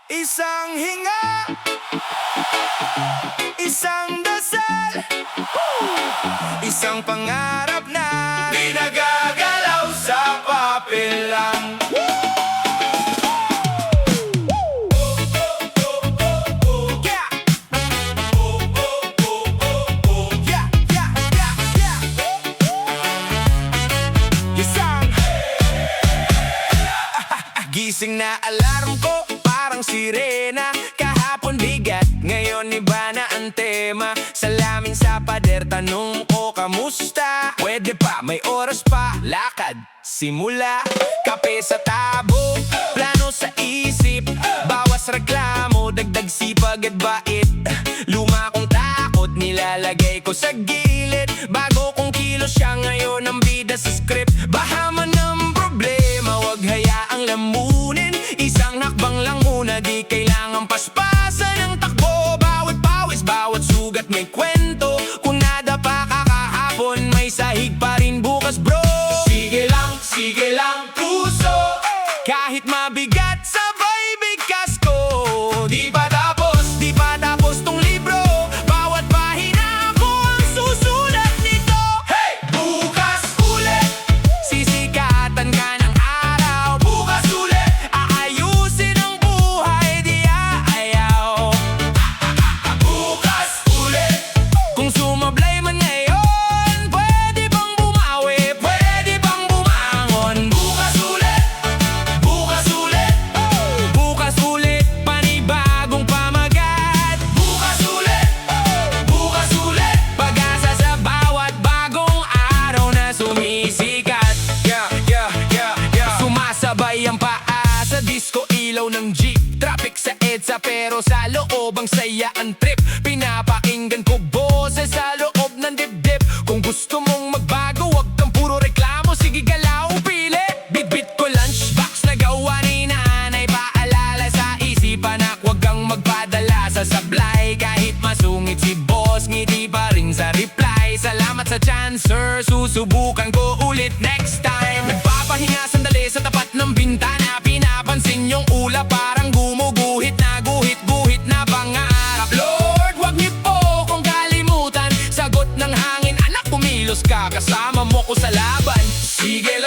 Isang hinga, isang dasal, isang pangarap na di nagagalaw sa papel lang. Gising na alarm ko, parang sirena. Kahapon bigat, ngayon iba na ang tema. Salamin sa pader, tanong ko kamusta? Pwede pa, may oras pa, lakad, simula. Kape sa tabo, plano sa isip. Bawas reklamo, dagdag sipag at bait. Luma kong takot, nilalagay ko sa gilid. Bago kong kilos siya ngayon ang bida sa script. Baha man ang problema, wag hayaang lamunin. Isang hakbang lang muna, di kailangan paspasan ang takbo. Bawat pawis, bawat sugat may kwento. Kung nadapa ka kahapon, may sahig pa rin bukas bro. Sige lang puso. Kahit mabigat, sabay bigkas ko. Di pa tapos tong libro. Bawat pahina ko ang susulat nito. Hey! Bukas ulit, sisikatan ka ng araw. Bukas ulit, aayusin ang buhay, di aayaw. Bukas ulit, kung sumablay man ngayon, pwede bang bumawi, pwede bang bumangon. Bukas ulit, bukas ulit, panibagong pamagat. Bukas ulit, pag-asa sa bawat bagong araw na sumisikat. Sumasabay ang paa sa disco, ilaw ng jeep. Traffic sa EDSA pero sa loob ang saya ang trip. Pinapakinggan ko boses sa loob ng dibdib. Kung gusto mong magbago, wag kang puro reklamo. Sige galaw, pili. Bitbit ko lunchbox na gawa ni nanay. Paalala sa isipan na wag kang magpadala sa sablay. Kahit masungit si boss, ngiti pa rin sa reply. Salamat sa chance sir, susubukan ko ulit next time. Nagpapahinga sandali sa tapat ng bintana. Pinapansin yung ulap, parang gumuguhit na pangarap. Lord, wag niyo po kong kalimutan. Sagot ng hangin, anak kumilos ka, kasama mo ko sa laban. Sige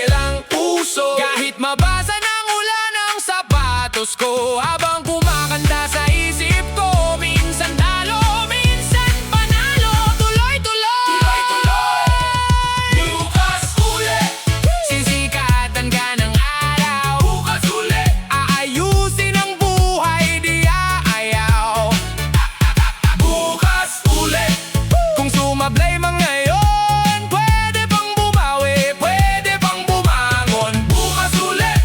lang puso. Kahit mabasa ng ulan ang sapatos ko, habang kumakanta sa isip ko, minsan talo, minsan panalo. Tuloy-tuloy. Bukas ulit, sisikatan ka ng araw. Bukas ulit, aayusin ang buhay, di aayaw. Bukas ulit, kung sumablay man ngayon, pwede bang bumawi, pwede bang bumangon. Bukas ulit,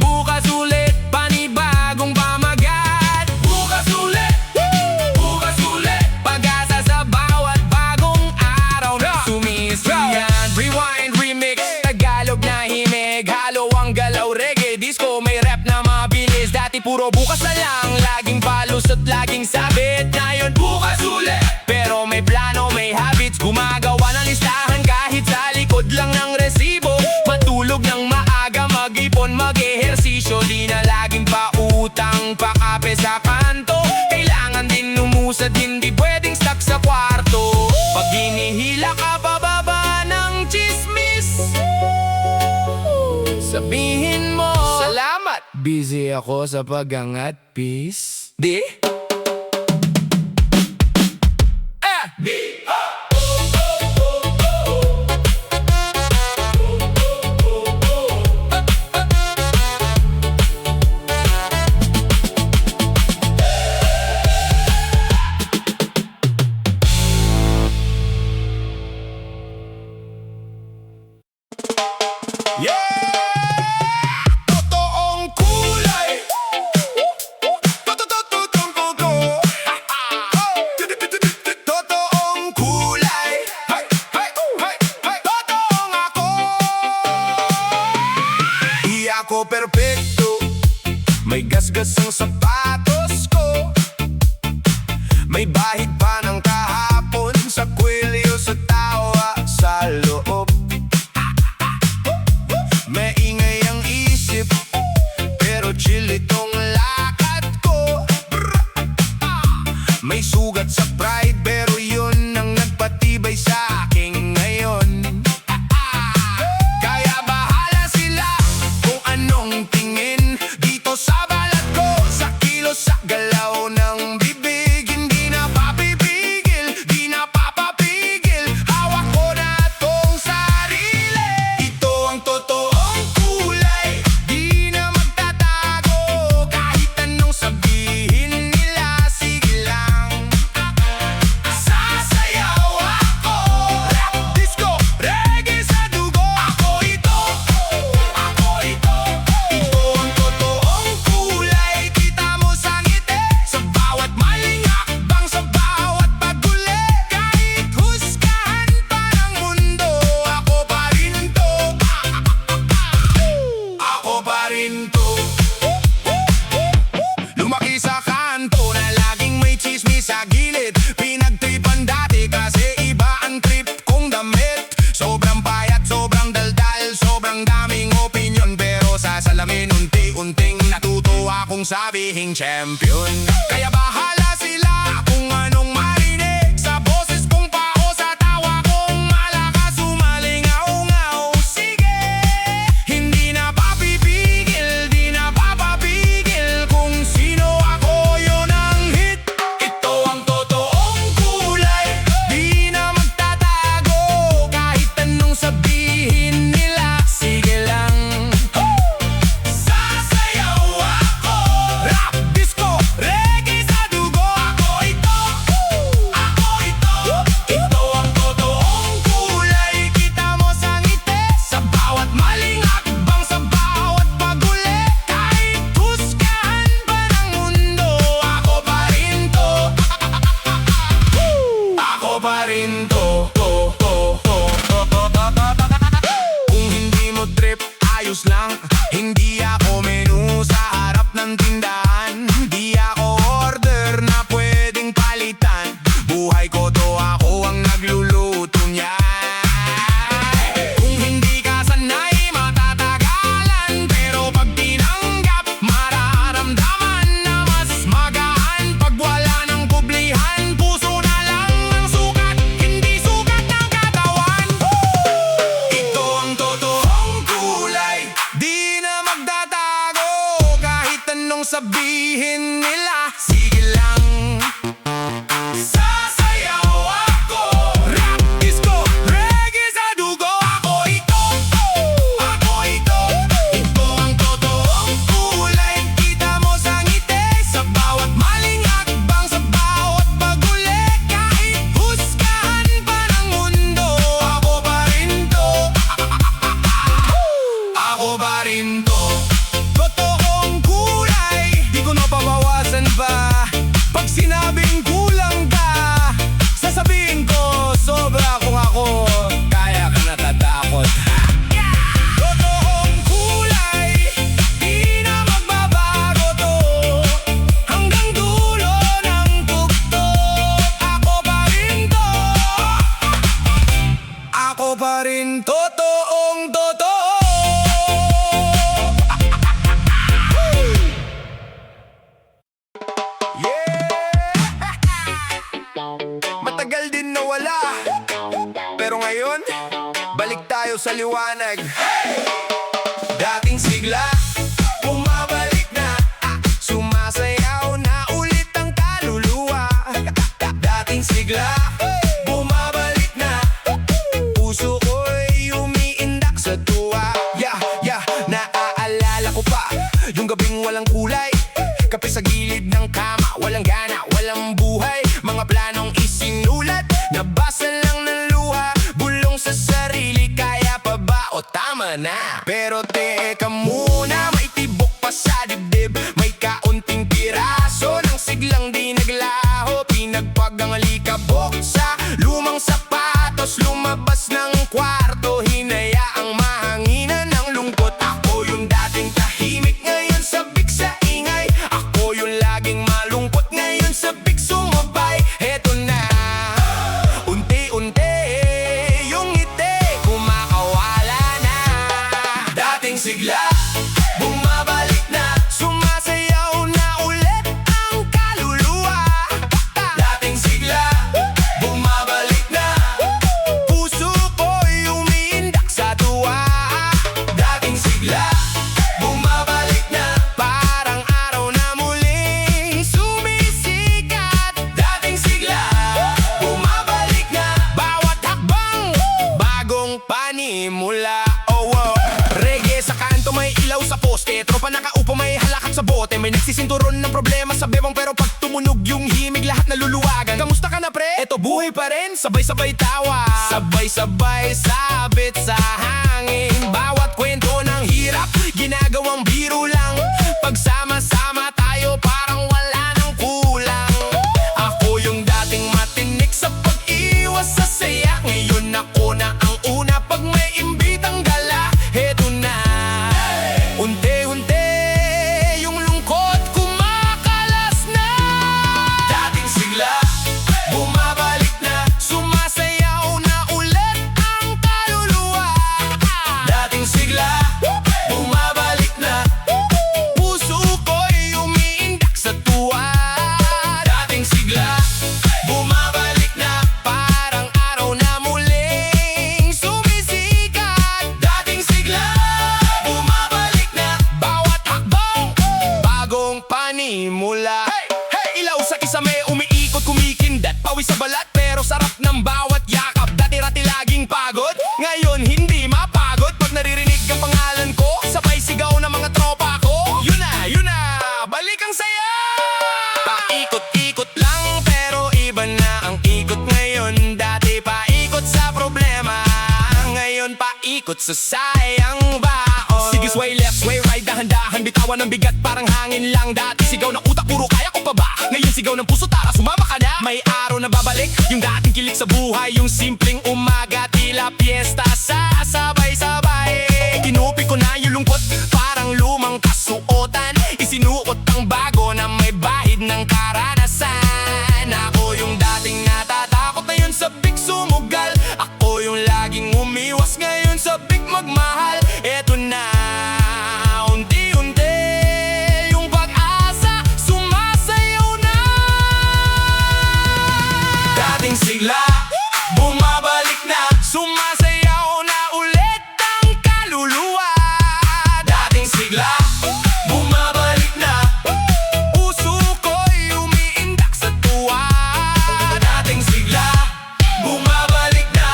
bukas ulit, panibagong pamagat. Bukas ulit, pag-asa sa bawat bagong araw na sumisiyan. Rewind, remix, Tagalog na himig. Halo ang galaw, reggae, disco, may rap na mabilis. Dati puro bukas na lang, laging palusot, laging sabit. Ngayon bukas ulit, pero may plano, may habits. Gumagawa ng listahan kahit sa likod lang ng resibo. Matulog ng maaga, mag-ipon, mag-ehersisyo. Di na laging pautang, pakape sa kanto. Kailangan din lumusad, hindi pwedeng stuck sa kwarto. Pag hinihila ka pababa ng chismis, sabihin mo salamat, busy ako sa pag-angat. Peace. Di? Totoong kulay. Totoong kulay. Totoong ako. Di ako perpekto, may gasgas ang sapatos ko. May bahid pa ng kahapon sa kwelyo, sa tawa, sa loob. May ingay ang isip, pa rin to. Lumaki sa kanto na laging may chismis sa gilid. Pinagtripan dati kasi iba ang trip kong damit. Sobrang payat, sobrang daldal, sobrang daming opinion. Pero sa salamin unti-unting natuto akong sabihing champion. Kaya bahala sila kung anong marinig sa boses kong pao, sa tawa kong malakas umalingaw-ngaw. Sige, hindi na papipigil, di na papapigil. Kung sino ako, yun ang hit. Ito ang totoong kulay, di na magtatago. Kahit anong sabihin nila, sige lang. Sasayaw ako, rap, disco, reggae sa dugo. Ako ito, ako ito. Ito ang totoong kulay, kita mo sa ngiti, sa bawat maling hakbang, sa bawat pag-uli. Kahit husgahan pa ng mundo, ako pa rin to. Ako pa rin to. Kung hindi mo trip, ayos lang. Hindi ako menu sa harap ng tindahan. Hindi ako order na pwedeng palitan. Buhay ko to, ako ang nagluluto niyan. Kung hindi ka sanay, matatagalan. Pero pag tinanggap, mararamdaman na mas magaan. Pag wala ng kublihan, puso na lang ang sukat, hindi sukat ng katawan. Ito ang totoong kulay, di na magtatago. Kahit anong sabihin nila, sige lang. Sasayaw ako, rap, disco, reggae sa dugo. Ako ito, ako ito. Ito ang totoong kulay, kita mo sa ngiti, sa bawat maling hakbang, sa bawat pag-uli. Kahit husgahan pa ng mundo, ako pa rin to. Ako pa rin to. Totoong kulay, di ko napabawasan pa. Pag sinabing kulang ka, sasabihin ko sobra kung ako. Kaya ka natatakot. Totoong kulay, di na magbabago to. Hanggang dulo ng tuktok, ako pa rin to. Ako pa rin totoong totoo. Matagal din nawala, pero ngayon, balik tayo sa liwanag. Dating sigla, bumabalik na. Sumasayaw na ulit ang kaluluwa. Dating sigla, bumabalik na. Puso ko'y umiindak sa tuwa. Naaalala ko pa yung gabing walang kulay. Kape sa gilid ng kama, walang gana, walang buhay. Mga planong isinulat, nabasa lang ng luha. Bulong sa sarili, kaya pa ba o tama na? Pero teka muna, may tibok pa sa dibdib. May kaunting piraso ng siglang di naglaho. Pinagpag ang alikabok sa lumang sapatos. Lumabas ng kwarto, hinayaang mahanginan ng lungkot. Ako yung dating tahimik, ngayon sabik sa ingay. Ako yung laging malungkot, ngayon sabik sumabay. Heto na, unti-unti yung ngiti kumakawala na. Dating sigla, bumabalik na. Sumasayaw na ulit ang kaluluwa. Dating sigla, bumabalik na. Puso ko'y umiindak sa tuwa. Dating sigla, bumabalik na. Parang araw na muling sumisikat. Dating sigla, bumabalik na. Bawat hakbang, bagong panimula. Reggae sa kanto, may ilaw sa poste. Tropa nakaupo, may halakat sa bote. May nagsisinturon ng problema sa bebang, pero pag tumunog yung himig, lahat naluluwagan. Kamusta ka na pre? Eto buhay pa rin, sabay-sabay tawa. Sabay-sabay sabit sa hangin. Bawat kwento ng hirap, ginagawang biro lang. Pagsama-sama tayo, parang wala nang kulang. Ako yung dating matinik sa pag-iwas sa saya. Ngayon ako na ang una pag may imbitang gala. Heto na, unti-unti masasayang baon. Sige, sway left, sway right, dahan-dahan, bitawan ng bigat parang hangin lang. Dati sigaw ng utak, puro kaya ko pa ba? Ngayon sigaw ng puso, tara sumama ka na. May araw na babalik, yung dating kilig sa buhay, yung simpleng umaga, tila piyesta sa sabay-sabay. Kinupi ko na yung lungkot, parang lumang kasuotan. Isinuot ang bago na may bahid ng karanasan. Ako yung dating natatakot, ngayon sabik sumugal. Ako yung laging umiwas, ngayon sabik magmahal. Eto na, unti-unti yung pag-asa sumasayaw na. Dating sigla, bumabalik na. Sumasayaw na ulit ang kaluluwa. Dating sigla, bumabalik na. Puso ko'y umiindak sa tuwa. Dating sigla, bumabalik na.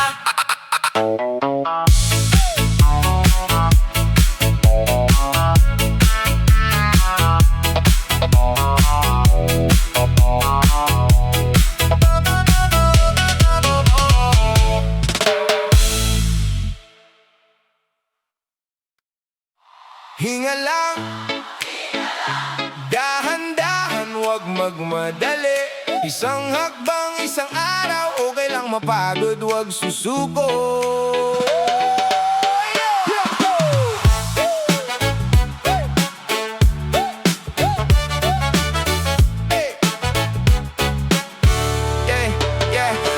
Hinga lang, dahan-dahan, wag magmadali. Isang hakbang, isang araw, okay lang mapagod, wag susuko.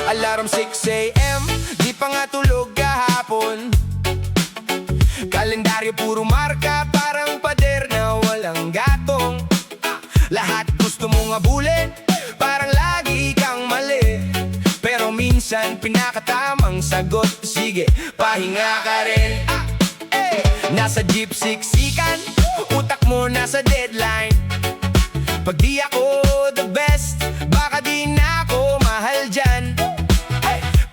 Alarm 6 AM, di pa nga tulog kahapon. Kalendaryo puro marka, parang pader na walang gatong. Lahat gusto mong abulin, parang lagi kang mali. Pero minsan pinakatamang sagot, sige, pahinga ka rin. Nasa jeep siksikan, utak mo nasa deadline. Pag di ako the best, baka di na ako mahal dyan.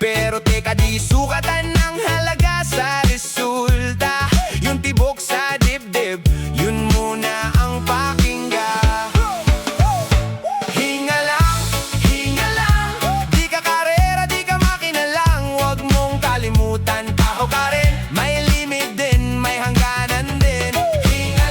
Pero teka, di sukatan ng halaga sa resulta. Yung tibok sa dibdib, yun muna ang pakinggan. Hinga lang, di ka karera, di ka makina lang. Huwag mong kalimutan, tao ka rin. May limit din, may hangganan din. Hinga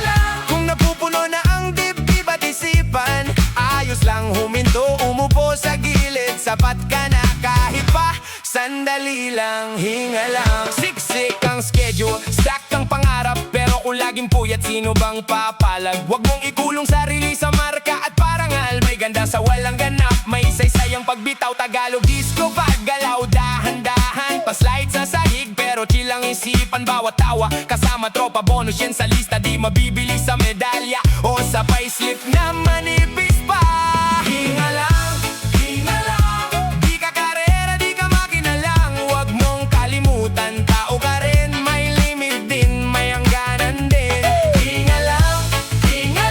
lang, kung napupuno na ang dibdib at isipan, ayos lang huminto, umupo sa gilid. Sapat ka na kahit pa sandali lang, hinga lang. Siksik ang schedule, stack ang pangarap. Pero kung laging puyat, sino bang papalag? Huwag mong ikulong sarili sa marka at parangal. May ganda sa walang ganap, may saysayang pagbitaw. Tagalog disco, paggalaw, dahan-dahan. Pa-slide sa sahig, pero chill ang isipan. Bawat tawa, kasama tropa, bonus yan sa lista. Di mabibili sa medalya o sa payslip na manipis pa. Hinga lang, tao ka rin, may limit din, may hangganan din. Hinga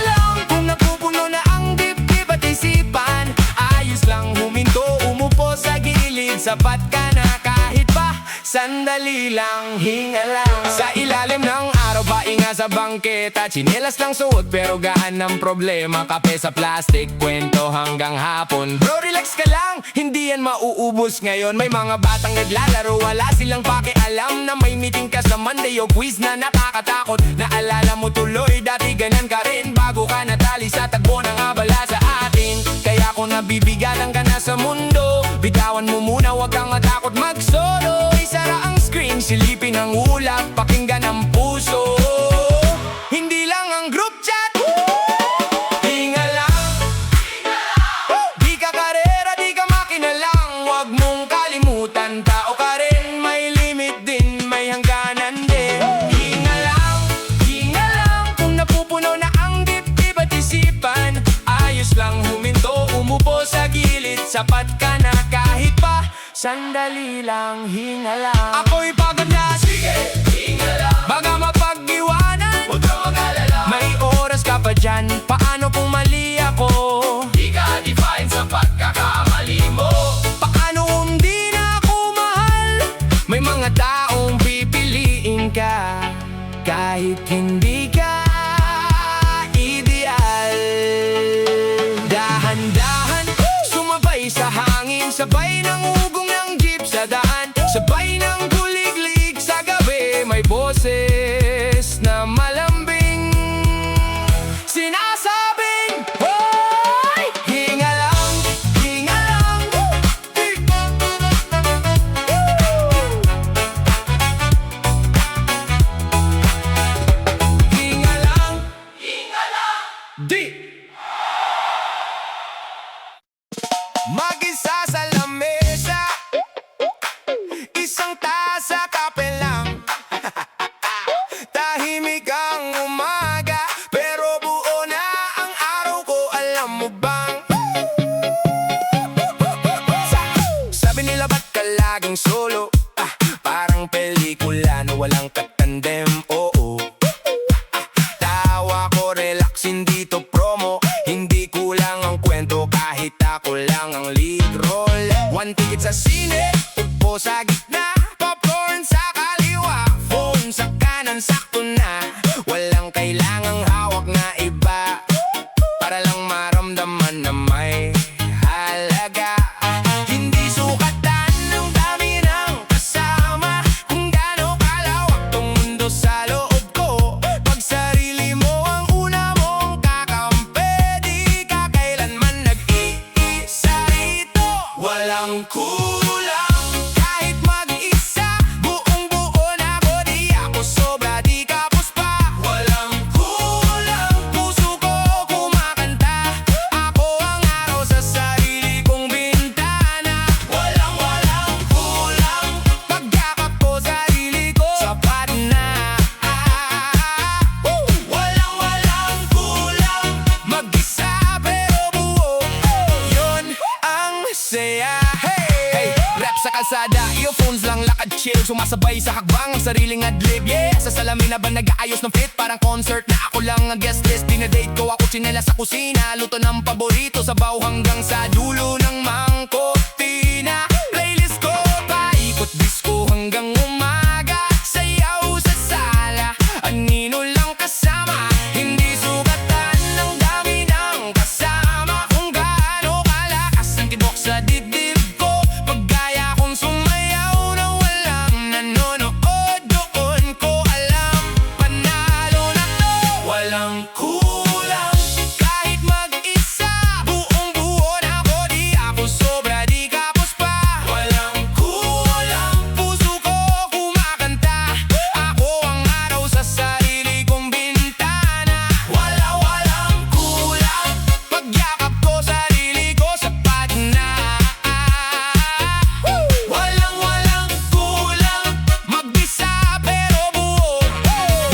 lang, kung napupuno na ang dibdib at isipan, ayos lang huminto, umupo sa gilid. Sapat ka na kahit pa sandali lang, hinga lang. Sa ilalim ng araw, painga sa bangketa. Tsinelas lang suot pero gaan ng problema. Kape sa plastic, kwento hanggang hapon. Bro, relax ka lang, hindi yan mauubos ngayon. May mga batang naglalaro, wala silang pakialam na may meeting ka sa Monday o quiz na nakakatakot. Naalala mo tuloy, dati ganyan ka rin bago ka natali sa tagbo ng abala sa atin. Kaya kung nabibigalan ka na sa mundo, bitawan mo muna, wag kang matakot mag-solo. Isara ang screen, silipin ang ulap, pakinggan ang puso. Hindi lang ang group chat. Hinga lang, di ka karera, di ka makina lang. Huwag mong kalimutan, tao ka rin, may limit din, may hangganan din. Hinga lang, kung napupuno na ang dibdib at isipan, ayos lang huminto, umupo sa gilid. Sapat ka na kahit pa sandali lang, hinga lang. Ako'y pagod na, sige, hinga lang. Baga mapag-iwanan, huwag kang mag-alala. May oras ka pa dyan, paano kung mali ako? Di ka define sa pagkakamali mo. Paano kung di na ako mahal? May mga taong pipiliin ka kahit hindi ka ideal. Dahan-dahan, sumabay sa hangin, sabay ng ugong ng jeep sa daan, sabay ng kuliglig sa sine, upo sa gitna, popcorn sa kaliwa, phone sa kanan, sakto na. Walang kailangang hawak na iba, para lang maramdaman na may halaga. Hindi sukatan ng dami ng kasama, kung gaano kalawak tong mundo sa loob ko. Pag sarili mo ang una mong kakampi, di ka kailanman nag-iisa rito. Walang kulang kahit mag-isa, buong buo na ako, di ako sobra, di kapos pa. Walang kulang, puso ko kumakanta, ako ang araw sa sarili kong bintana. Walang kulang, pagyakap ko sarili ko, sapat na. Walang kulang, mag-isa pero buo, yun ang saya. Hey, rap sa kalsada, earphones lang, lakad chill, sumasabay sa hakbang ang sariling adlib. Yeah, sa salamin na ba nag-aayos ng fit, parang concert na ako lang ang guest list. Dinedate ko ako chinela sa kusina, luto ng paborito, sabaw hanggang sa dulo ng mangkotina. Playlist ko paikot disco hanggang umaga, sayaw sa sala, anino lang kasama. Hindi sukatan ng dami ng kasama, kung gaano kalakas ang kidok sa dibdib ko. Pagkaya kong sumayaw na walang nanonood, doon ko alam, panalo na to. Walang kulang kahit mag-isa, buong buo na ako, di ako sobra, di kapos pa. Walang kulang, puso ko kumakanta, ako ang araw sa sarili kong bintana. Walang kulang, pagyakap ko sarili ko, sapat na. Walang kulang, mag-isa pero buo,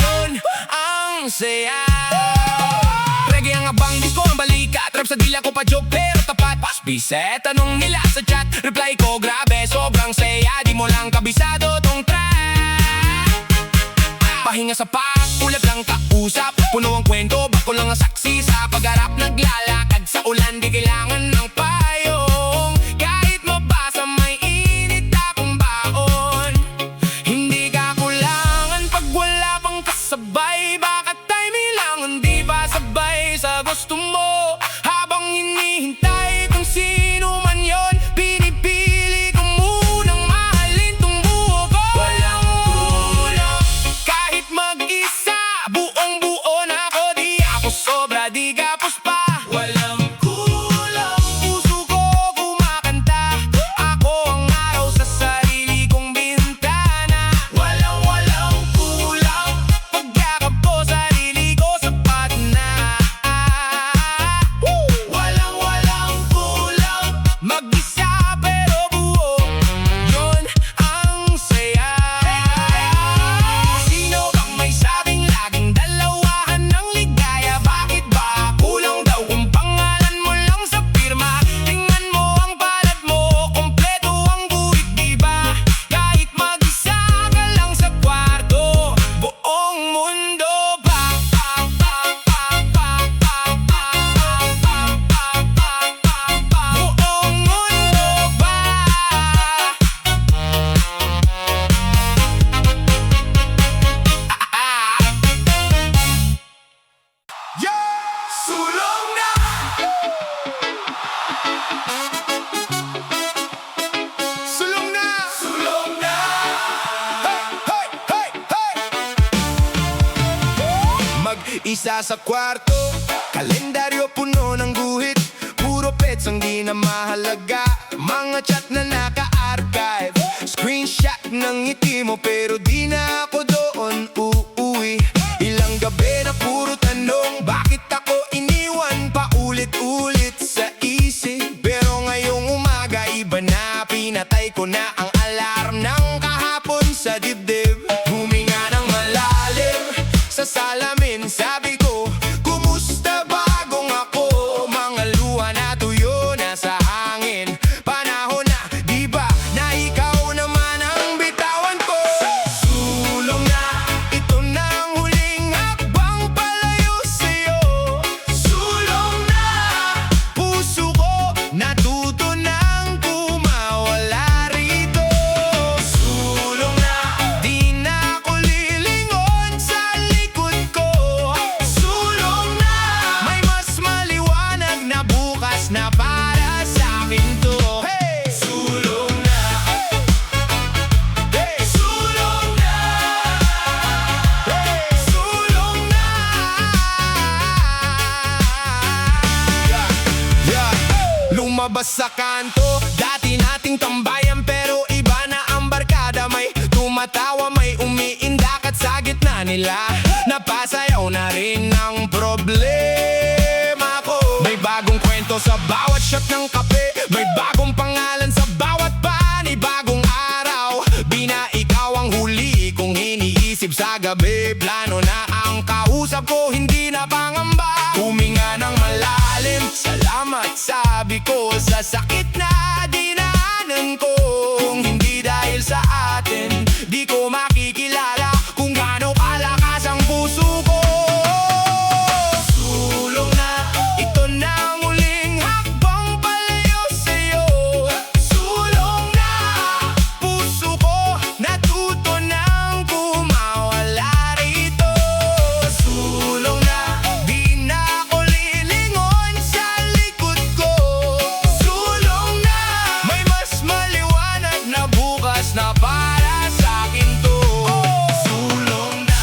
yun ang saya. Reggae ang abang, disco ang balika, trap sa dila ko pa joke pero tapat. Biset, tanong nila sa chat, reply ko grabe, sobrang saya, di mo lang kabisado tong track. Pahinga sa pack, ulap lang kausap, puno ang kwento, bako lang ang saksi sa pagharap. Naglalakad sa ulan, di kailangan ng payong, kahit mabasa may init akong baon. Hindi ka kulangan pag wala pang kasabay, baka timing lang hindi ba sabay sa gusto mo. Habang hinihintay kung sino man yon, pinipili ko munang mahalin tong buo ko. Walang kulang kahit mag-isa, buong buo na ako, di ako sobra, di kapos pa. Walang kulang, puso ko kumakanta, ako ang araw sa sarili kong bintana. Walang kulang, pagyakap ko sarili ko, sapat na. Walang kulang, mag-isa pero buo, yun ang saya. Sino bang may sabing laging dalawahan ng ligaya? Bakit ba kulang daw kung pangalan mo lang sa pirma? Tingnan mo ang palad mo, kompleto ang guhit, diba? Kahit mag-isa ka lang sa kwarto, buong mundo pa. Buong mundo pa. Sulong na! Sulong na! Sulong na! Hey! Hey! Hey! Mag-isa sa kwarto, kalendaryo puno ng guhit, puro pets ang di na mahalaga, mga chat na naka-archive, screenshot ng ngiti mo pero di na ako doon uuwi. Ilang gabi na puro tanong, bakit ako iniwan pa ulit-ulit sa isip. Pero ngayong umaga iba na, pinatay ko na ang alarm ng kahapon sa dibdib. Huminga ng malalim sa salamin, sabi ko, kumusta bagong ako? Mga luha na tuyo na sa hangin, panahon na, di ba, na ikaw naman ang bitawan ko. Sulong na, ito na ang huling hakbang palayo sa'yo. Sulong na, puso ko natuto nang kumawala. lumabas sa kanto. Dati nating tambayan pero iba na ang barkada. May tumatawa, may umiindak at sa gitna nila napasayaw na rin ang problema ko. May bagong kwento sa bawat shot ng kape, may bagong pangalan sa bawat panibagong araw. Bina ikaw ang huli kong iniisip sa gabi. Plano na ang kausap ko, hindi na pangamba. Huminga ng malalim, salamat sabi ko sa sakit na dinaanan ko. Kung hindi dahil sa atin, di ko makikilala kung gaano kalakas ang puso ko. Sulong na, ito na ang huling hakbang palayo sa'yo. Sulong na, puso ko natuto nang kumawala rito. Sulong na, di na ako lilingon sa likod ko. Sulong na, may mas maliwanag na bukas na para sa akin to. Sulong na,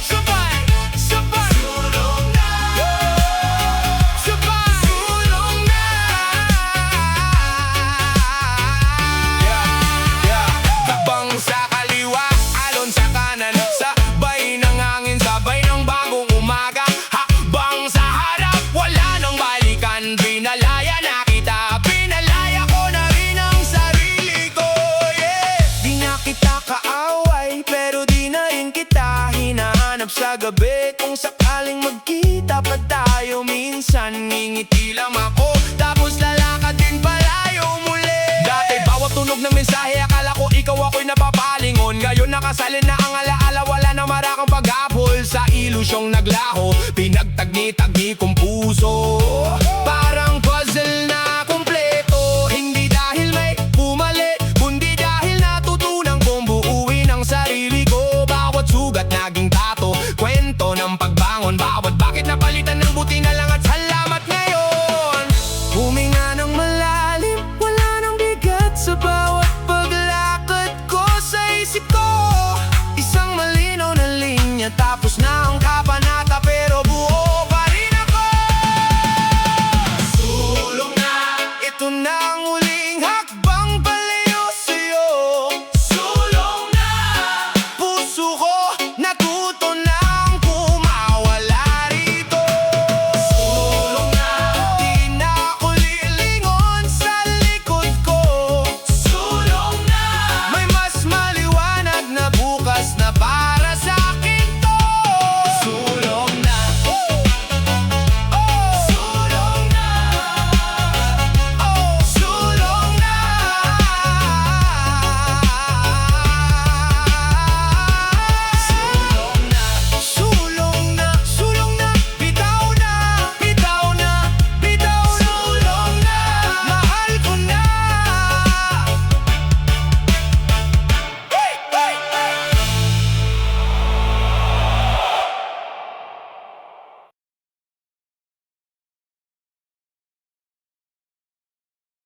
sabay, sabay. Sulong na, sabay. Sulong na. Kabang sa kaliwa, alon sa kanan, sabay ng hangin, sabay ng bagong umaga. Habang sa harap, wala nang balikan. Pinalaya na kita, pinalaya ko na rin ang sarili ko. Di na kita kaaway, pero di na rin kita hinahanap sa gabi. Kung sakaling magkita pa tayo, minsan ngingiti lang ako, tapos lalakad din palayo muli. Dati bawat tunog ng mensahe, akala ko ikaw ako'y napapalingon. Ngayon nakasalin na ang alaala, wala na marakang pag-apol. Sa ilusyong naglaho, pinagtagni-tagni kong puso.